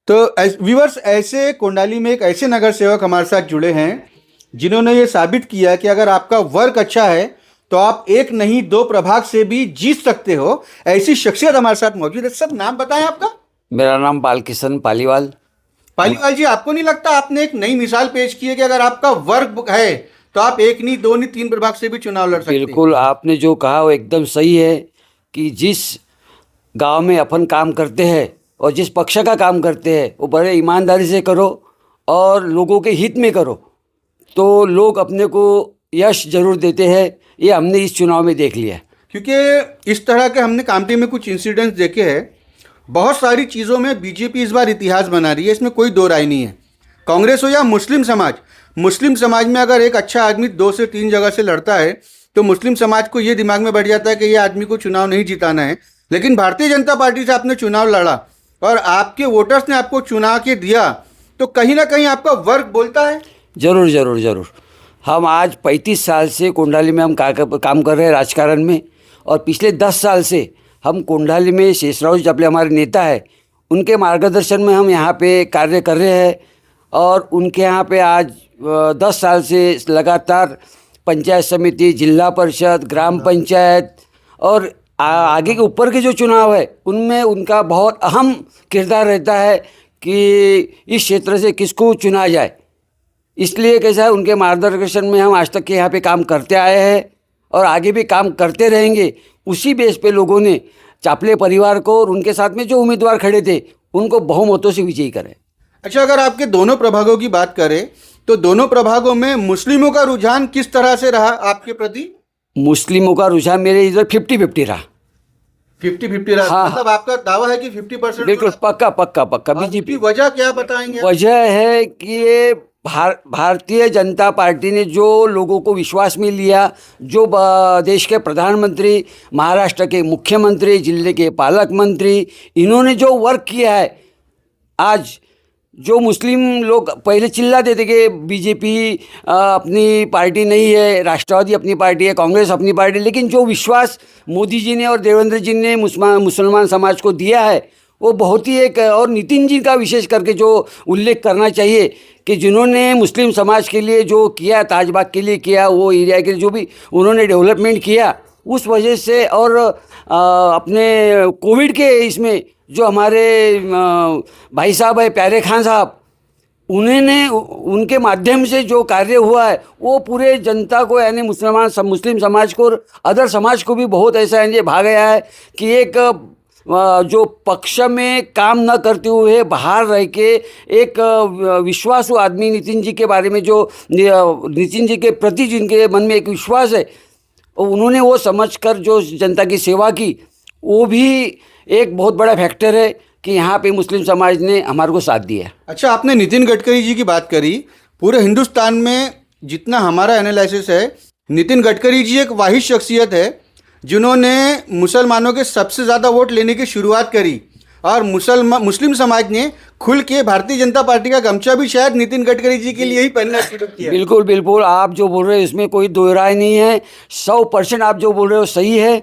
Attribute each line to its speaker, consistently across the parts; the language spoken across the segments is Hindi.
Speaker 1: तो व्यूअर्स, ऐसे कोंडाली में एक ऐसे नगर सेवक हमारे साथ जुड़े हैं जिन्होंने ये साबित किया कि अगर आपका वर्क अच्छा है तो आप एक नहीं दो प्रभाग से भी जीत सकते हो। ऐसी शख्सियत हमारे साथ मौजूद है। सब नाम बताएं आपका।
Speaker 2: मेरा नाम बालकिशन पालीवाल।
Speaker 1: पालीवाल जी, आपको नहीं लगता आपने एक नई मिसाल पेश की है कि अगर आपका वर्क है तो आप एक नहीं दो नहीं तीन प्रभाग से भी चुनाव लड़ सकते हैं?
Speaker 2: बिल्कुल, आपने जो कहा वो एकदम सही है कि जिस गांव में अपन काम करते हैं और जिस पक्ष का काम करते हैं वो बड़े ईमानदारी से करो और लोगों के हित में करो तो लोग अपने को यश जरूर देते हैं। ये हमने इस चुनाव में देख लिया।
Speaker 1: क्योंकि इस तरह के हमने कामठी में कुछ इंसिडेंट्स देखे हैं। बहुत सारी चीज़ों में बीजेपी इस बार इतिहास बना रही है, इसमें कोई दो राय नहीं है। कांग्रेस हो या मुस्लिम समाज में अगर एक अच्छा आदमी 2 से 3 जगह से लड़ता है तो मुस्लिम समाज को ये दिमाग में बैठ जाता है कि ये आदमी को चुनाव नहीं जिताना है। लेकिन भारतीय जनता पार्टी से आपने चुनाव लड़ा और आपके वोटर्स ने आपको चुना के दिया, तो कहीं ना कहीं आपका वर्क बोलता है।
Speaker 2: जरूर जरूर जरूर। हम आज 35 साल से कोंडाली में हम काम कर रहे हैं राजकारण में, और पिछले 10 साल से हम कोंडाली में शेषराव चपले हमारे नेता है, उनके मार्गदर्शन में हम यहाँ पे कार्य कर रहे हैं। और उनके यहाँ पे आज 10 साल से लगातार पंचायत समिति, जिला परिषद, ग्राम पंचायत और आगे के ऊपर के जो चुनाव है उनमें उनका बहुत अहम किरदार रहता है कि इस क्षेत्र से किसको चुना जाए। इसलिए कैसा है, उनके मार्गदर्शन में हम आज तक के यहाँ पे काम करते आए हैं और आगे भी काम करते रहेंगे। उसी बेस पे लोगों ने चापले परिवार को और उनके साथ में जो उम्मीदवार खड़े थे उनको बहुमतों से विजयी करें।
Speaker 1: अच्छा, अगर आपके दोनों प्रभागों की बात करें तो दोनों प्रभागों में मुस्लिमों का रुझान किस तरह से रहा आपके प्रति?
Speaker 2: मुस्लिमों का रुझान मेरे इधर 50-50 रहा।
Speaker 1: 50-50 रहा?
Speaker 2: हाँ,
Speaker 1: मतलब आपका दावा है कि 50%?
Speaker 2: बिल्कुल पक्का पक्का पक्का।
Speaker 1: बीजेपी वजह क्या बताएंगे?
Speaker 2: वजह है कि ये भारतीय जनता पार्टी ने जो लोगों को विश्वास में लिया, जो देश के प्रधानमंत्री, महाराष्ट्र के मुख्यमंत्री, जिले के पालक मंत्री, इन्होंने जो वर्क किया है, आज जो मुस्लिम लोग पहले चिल्लाते थे कि बीजेपी अपनी पार्टी नहीं है, राष्ट्रवादी अपनी पार्टी है, कांग्रेस अपनी पार्टी, लेकिन जो विश्वास मोदी जी ने और देवेंद्र जी ने मुसलमान समाज को दिया है वो बहुत ही एक, और नितिन जी का विशेष करके जो उल्लेख करना चाहिए कि जिन्होंने मुस्लिम समाज के लिए जो किया, ताजबाग के लिए किया, वो एरिया के लिए जो भी उन्होंने डेवलपमेंट किया, उस वजह से, और अपने कोविड के इसमें जो हमारे भाई साहब है प्यारे खान साहब, उन्होंने उनके माध्यम से जो कार्य हुआ है वो पूरे जनता को, यानी मुस्लिम समाज को और अदर समाज को भी बहुत ऐसा यानी भा गया है कि एक जो पक्ष में काम न करते हुए बाहर रह के एक विश्वासु आदमी, नितिन जी के बारे में जो नितिन जी के प्रति जिनके मन में एक विश्वास है, उन्होंने वो समझकर जो जनता की सेवा की, वो भी एक बहुत बड़ा फैक्टर है कि यहाँ पे मुस्लिम समाज ने हमारे को साथ दिया।
Speaker 1: अच्छा, आपने नितिन गडकरी जी की बात करी। पूरे हिंदुस्तान में जितना हमारा एनालिसिस है, नितिन गडकरी जी एक वाहिद शख्सियत है जिन्होंने मुसलमानों के सबसे ज़्यादा वोट लेने की शुरुआत करी, और मुस्लिम समाज ने खुल के भारतीय जनता पार्टी का गमछा भी शायद नितिन गडकरी जी के लिए ही पहनना शुरू किया।
Speaker 2: बिल्कुल बिल्कुल, आप जो बोल रहे हैं इसमें कोई दो राय नहीं है। 100% आप जो बोल रहे हो सही है।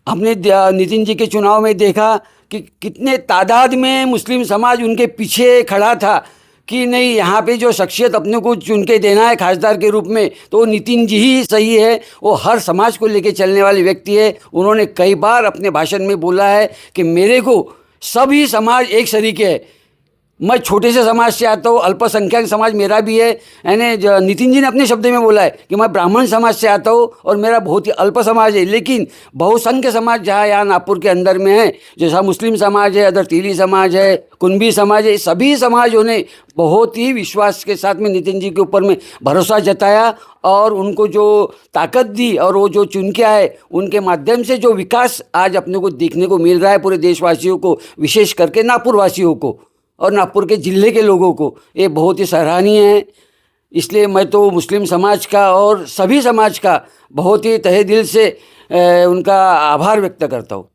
Speaker 2: हमने नितिन जी के चुनाव में देखा कि कितने तादाद में मुस्लिम समाज उनके पीछे खड़ा था कि नहीं, यहाँ पे जो शख्सियत अपने को चुन के देना है खासदार के रूप में, तो नितिन जी ही सही है। वो हर समाज को लेके चलने वाले व्यक्ति है। उन्होंने कई बार अपने भाषण में बोला है कि मेरे को सभी समाज एक सरीके है। मैं छोटे से समाज से आता हूँ, अल्पसंख्यक समाज मेरा भी है। यानी नितिन जी ने अपने शब्द में बोला है कि मैं ब्राह्मण समाज से आता हूँ और मेरा बहुत ही अल्प समाज है, लेकिन बहुसंख्य समाज जहाँ यहाँ नागपुर के अंदर में है, जैसा मुस्लिम समाज है, अदर तीली समाज है, कुनबी समाज है, सभी समाजों ने बहुत ही विश्वास के साथ में नितिन जी के ऊपर में भरोसा जताया और उनको जो ताकत दी, और वो जो चुन के आए, उनके माध्यम से जो विकास आज अपने को देखने को मिल रहा है पूरे देशवासियों को, विशेष करके नागपुर वासियों को और नागपुर के ज़िले के लोगों को, ये बहुत ही सराहनीय है। इसलिए मैं तो मुस्लिम समाज का और सभी समाज का बहुत ही तहे दिल से उनका आभार व्यक्त करता हूँ।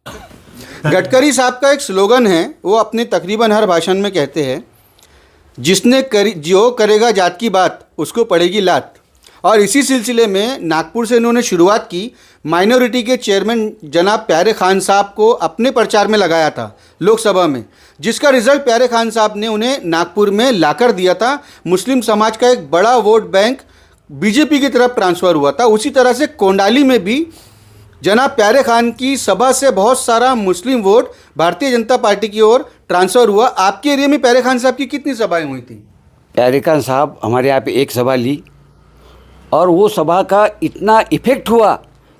Speaker 1: गडकरी साहब का एक स्लोगन है, वो अपने तकरीबन हर भाषण में कहते हैं, जो करेगा जात की बात उसको पड़ेगी लात। और इसी सिलसिले में नागपुर से इन्होंने शुरुआत की। माइनॉरिटी के चेयरमैन जनाब प्यारे खान साहब को अपने प्रचार में लगाया था लोकसभा में, जिसका रिजल्ट प्यारे खान साहब ने उन्हें नागपुर में लाकर दिया था। मुस्लिम समाज का एक बड़ा वोट बैंक बीजेपी की तरफ ट्रांसफ़र हुआ था। उसी तरह से कोंडाली में भी जनाब प्यारे खान की सभा से बहुत सारा मुस्लिम वोट भारतीय जनता पार्टी की ओर ट्रांसफ़र हुआ। आपके एरिया में प्यारे खान साहब की कितनी सभाएं हुई थी?
Speaker 2: प्यारे खान साहब हमारे यहाँ पे एक सभा ली और वो सभा का इतना इफ़ेक्ट हुआ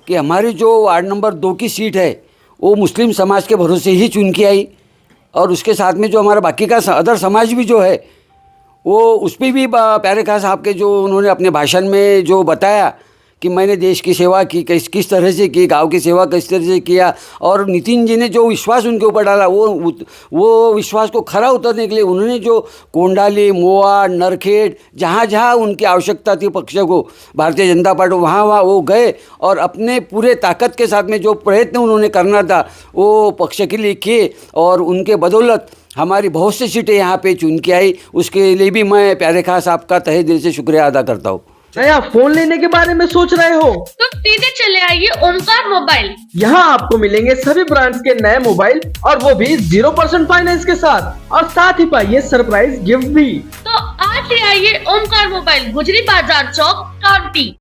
Speaker 2: कि हमारी जो वार्ड नंबर 2 की सीट है वो मुस्लिम समाज के भरोसे ही चुन के आई। और उसके साथ में जो हमारा बाकी का अदर समाज भी जो है वो उस पर भी प्यारे खान साहब के जो उन्होंने अपने भाषण में जो बताया कि मैंने देश की सेवा की, किस तरह से की, गांव की सेवा किस तरह से किया, और नितिन जी ने जो विश्वास उनके ऊपर डाला वो विश्वास को खरा उतरने के लिए उन्होंने जो कोंडाली, मोआ, नरखेड़, जहाँ जहाँ उनकी आवश्यकता थी पक्ष को, भारतीय जनता पार्टी वहाँ वो गए और अपने पूरे ताकत के साथ में जो प्रयत्न उन्होंने करना था वो पक्ष के लिए किए और उनके बदौलत हमारी बहुत सी सीटें यहाँ पे चुन के आई। उसके लिए भी मैं प्यारे खान साहब का तहे दिल से शुक्रिया अदा करता हूँ।
Speaker 3: नया फोन लेने के बारे में सोच रहे हो
Speaker 4: तो सीधे चले आइए ओमकार मोबाइल।
Speaker 3: यहाँ आपको मिलेंगे सभी ब्रांड्स के नए मोबाइल और वो भी 0% फाइनेंस के साथ, और साथ ही पाइए सरप्राइज गिफ्ट भी।
Speaker 4: तो आज ही आइए ओमकार मोबाइल, गुजरी बाजार चौक, कांटी।